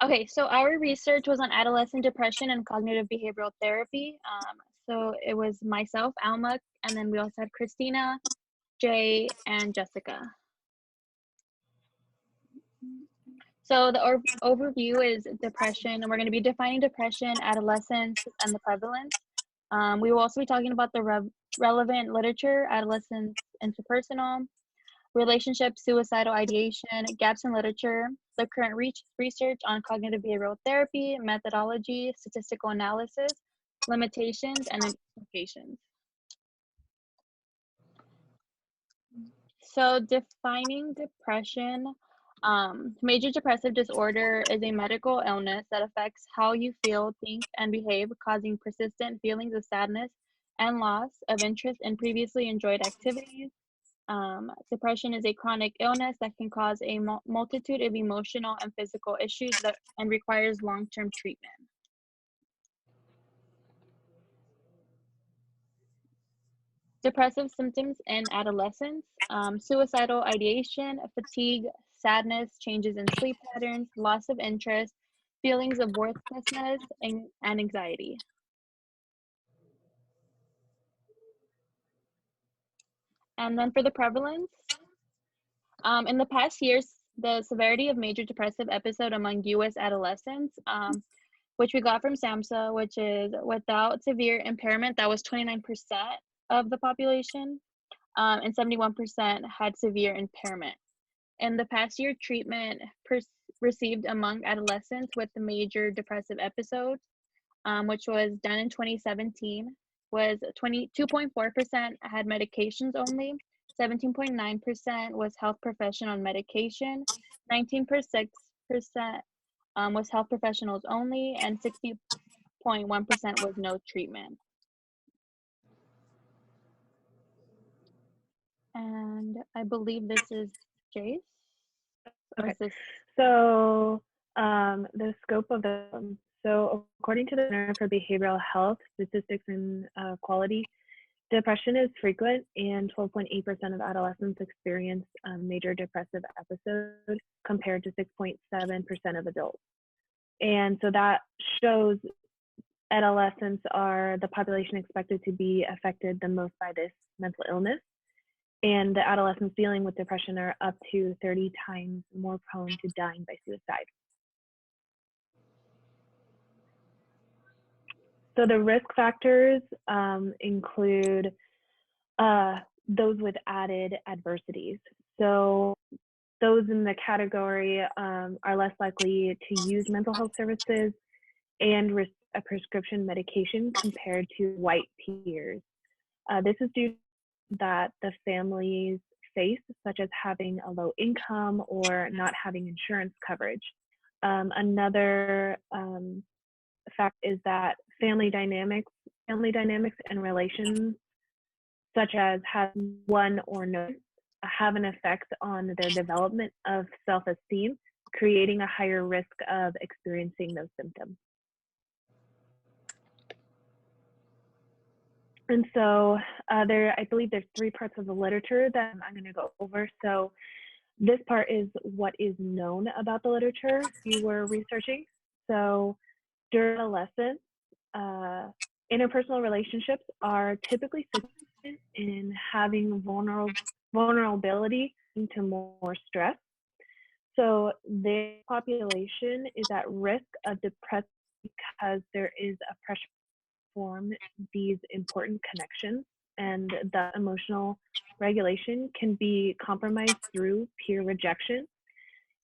Okay, so our research was on adolescent depression and cognitive behavioral therapy. So it was myself, Alma, and then we also had Christina, Jay, and Jessica. So the overview is depression, and we're going to be defining depression, adolescence, and the prevalence. We will also be talking about the relevant literature, adolescence interpersonal, relationships, suicidal ideation, gaps in literature, the current research on cognitive behavioral therapy, methodology, statistical analysis, limitations, and implications. So defining depression, major depressive disorder is a medical illness that affects how you feel, think, and behave, causing persistent feelings of sadness and loss of interest in previously enjoyed activities. Depression is a chronic illness that can cause a multitude of emotional and physical issues and requires long-term treatment. Depressive symptoms in adolescence, suicidal ideation, fatigue, sadness, changes in sleep patterns, loss of interest, feelings of worthlessness, and anxiety. And then for the prevalence, in the past years, the severity of major depressive episode among U.S. adolescents, which we got from SAMHSA, which is without severe impairment, that was 29% of the population, and 71% had severe impairment. In the past year, treatment received among adolescents with the major depressive episodes, which was done in 2017, was 22.4% had medications only, 17.9% was health professional medication, 19.6% was health professionals only, and 60.1% was no treatment. And I believe this is Jace. Okay. So the scope of so according to the Center for Behavioral Health, Statistics and Quality, depression is frequent, and 12.8% of adolescents experience major depressive episodes compared to 6.7% of adults. And so that shows adolescents are the population expected to be affected the most by this mental illness. And the adolescents dealing with depression are up to 30 times more prone to dying by suicide. So the risk factors include those with added adversities. So those in the category are less likely to use mental health services and receive a prescription medication compared to white peers. This is due to that the families face, such as having a low income or not having insurance coverage. Another fact is that family dynamics and relations, such as having one or no, have an effect on their development of self-esteem, creating a higher risk of experiencing those symptoms. And so I believe there's 3 parts of the literature that I'm going to go over. So this part is what is known about the literature you were researching. So during adolescence, interpersonal relationships are typically significant in having vulnerability into more stress. So the population is at risk of depression because there is a pressure form these important connections, and the emotional regulation can be compromised through peer rejection.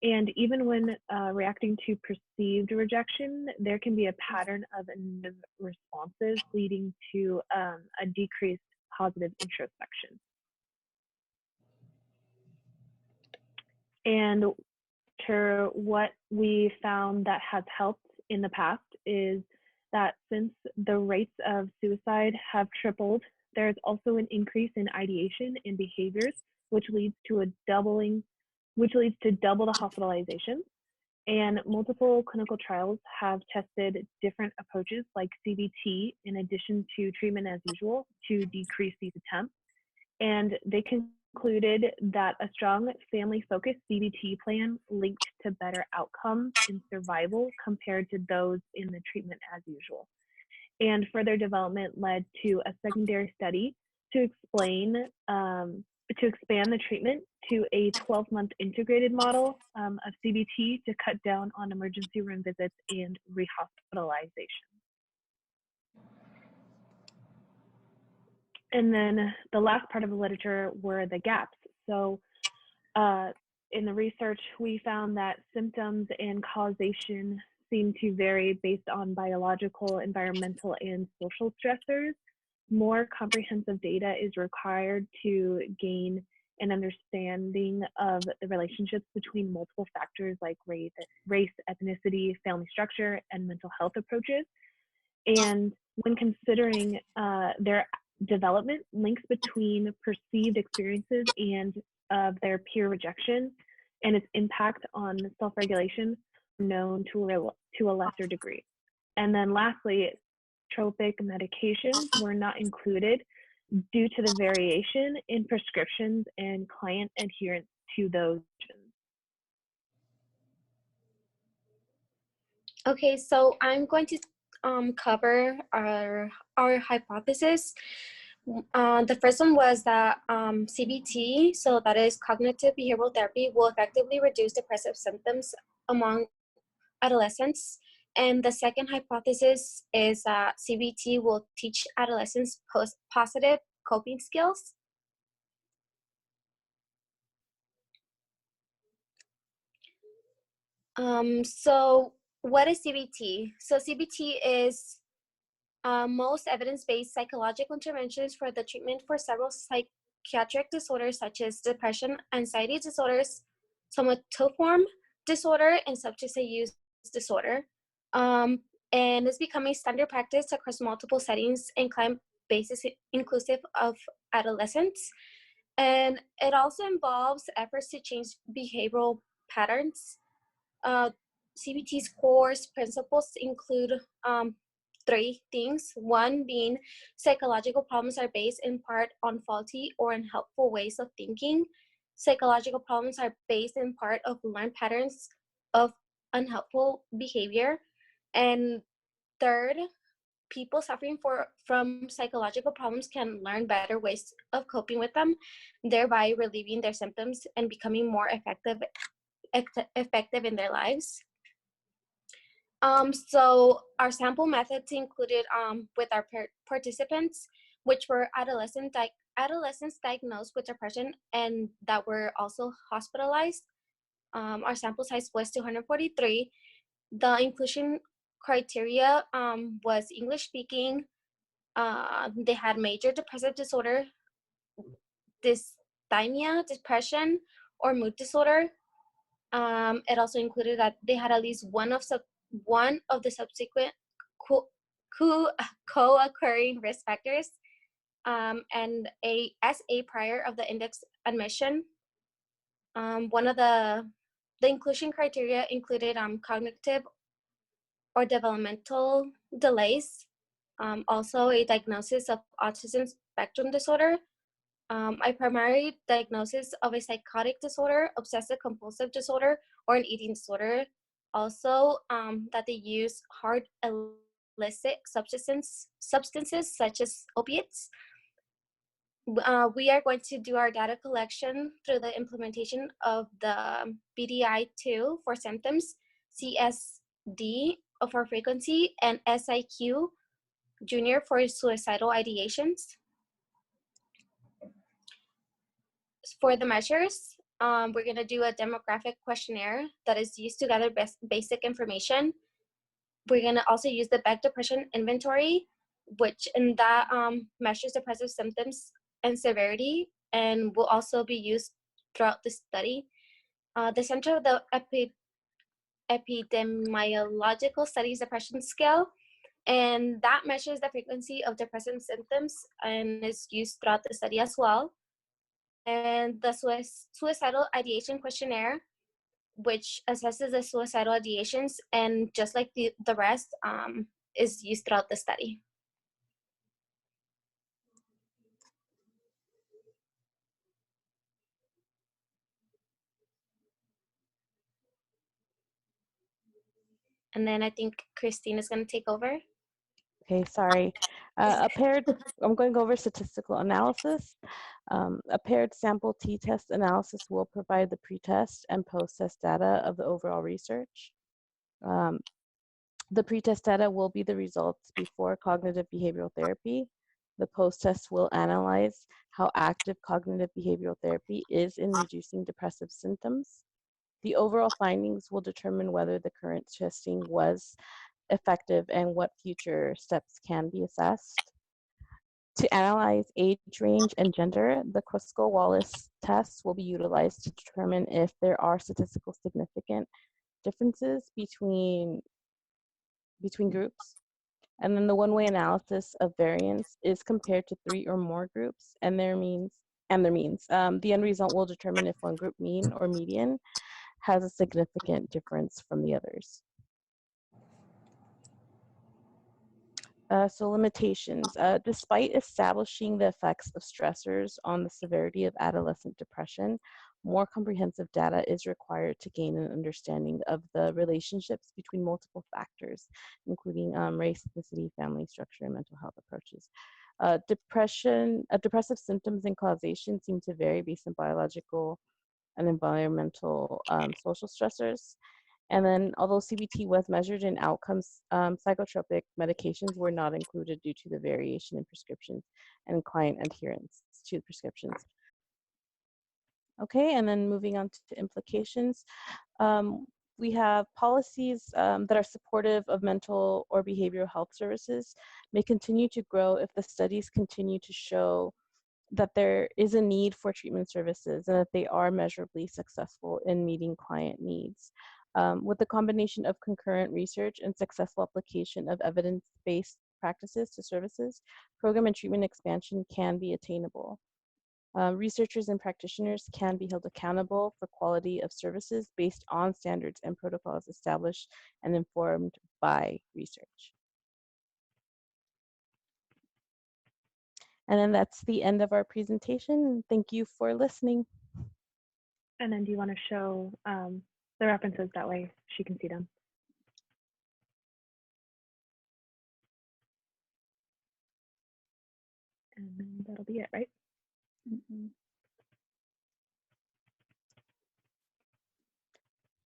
And even when reacting to perceived rejection, there can be a pattern of negative responses leading to a decreased positive introspection. And what we found that has helped in the past is that since the rates of suicide have tripled, there's also an increase in ideation and behaviors, which leads to double the hospitalizations. And multiple clinical trials have tested different approaches like CBT in addition to treatment as usual to decrease these attempts. And they concluded that a strong family-focused CBT plan linked to better outcomes in survival compared to those in the treatment as usual. And further development led to a secondary study to expand the treatment to a 12-month integrated model of CBT to cut down on emergency room visits and rehospitalization. And then the last part of the literature were the gaps. So in the research, we found that symptoms and causation seem to vary based on biological, environmental, and social stressors. More comprehensive data is required to gain an understanding of the relationships between multiple factors like race, ethnicity, family structure, and mental health approaches. And when considering their development, links between perceived experiences and their peer rejection and its impact on self-regulation are known to a lesser degree. And then lastly, tropic medications were not included due to the variation in prescriptions and client adherence to those. Okay, so I'm going to cover our hypothesis. The first one was that CBT, so that is cognitive behavioral therapy, will effectively reduce depressive symptoms among adolescents. And the second hypothesis is that CBT will teach adolescents positive coping skills. So what is CBT? So CBT is most evidence-based psychological interventions for the treatment for several psychiatric disorders such as depression, anxiety disorders, somatoform disorder, and substance use disorder. And it's becoming standard practice across multiple settings and client bases inclusive of adolescents. And it also involves efforts to change behavioral patterns. CBT's core principles include three things. One being psychological problems are based in part on faulty or unhelpful ways of thinking. Psychological problems are based in part of learned patterns of unhelpful behavior. And third, people suffering from psychological problems can learn better ways of coping with them, thereby relieving their symptoms and becoming more effective in their lives. So our sample methods included with our participants, which were adolescents diagnosed with depression and that were also hospitalized. Our sample size was 243. The inclusion criteria was English speaking. They had major depressive disorder, dysthymia, depression, or mood disorder. It also included that they had at least one of the subsequent co-occurring risk factors, and as a prior of the index admission. One of the inclusion criteria included cognitive or developmental delays, also a diagnosis of autism spectrum disorder, a primary diagnosis of a psychotic disorder, obsessive compulsive disorder, or an eating disorder. Also, that they use hard illicit substances such as opiates. We are going to do our data collection through the implementation of the BDI-2 for symptoms, CSD for frequency, and SIQ Junior for suicidal ideations. For the measures, we're going to do a demographic questionnaire that is used to gather basic information. We're going to also use the Beck Depression Inventory, which in that measures depressive symptoms and severity, and will also be used throughout the study. The Center of the Epidemiological Studies Depression Scale, and that measures the frequency of depressive symptoms and is used throughout the study as well. And the Suicidal Ideation Questionnaire, which assesses the suicidal ideations, and just like the rest, is used throughout the study. And then I think Christine is going to take over. Okay, sorry. A paired, I'm going to go over statistical analysis. A paired sample t-test analysis will provide the pretest and post-test data of the overall research. The pretest data will be the results before cognitive behavioral therapy. The post-test will analyze how active cognitive behavioral therapy is in reducing depressive symptoms. The overall findings will determine whether the current testing was effective and what future steps can be assessed. To analyze age range and gender, the Kruskal-Wallis test will be utilized to determine if there are statistical significant differences between groups. And then the one-way analysis of variance is compared to 3 or more groups and their means. The end result will determine if one group mean or median has a significant difference from the others. So limitations. Despite establishing the effects of stressors on the severity of adolescent depression, more comprehensive data is required to gain an understanding of the relationships between multiple factors, including race, ethnicity, family structure, and mental health approaches. Depressive symptoms and causation seem to vary based on biological and environmental social stressors. And then, although CBT was measured in outcomes, psychotropic medications were not included due to the variation in prescriptions and client adherence to prescriptions. Okay, and then moving on to implications. We have policies that are supportive of mental or behavioral health services may continue to grow if the studies continue to show that there is a need for treatment services and that they are measurably successful in meeting client needs. With the combination of concurrent research and successful application of evidence-based practices to services, program and treatment expansion can be attainable. Researchers and practitioners can be held accountable for quality of services based on standards and protocols established and informed by research. And then that's the end of our presentation. Thank you for listening. And then do you want to show the references, that way she can see them? And then that'll be it, right? Mm-hmm.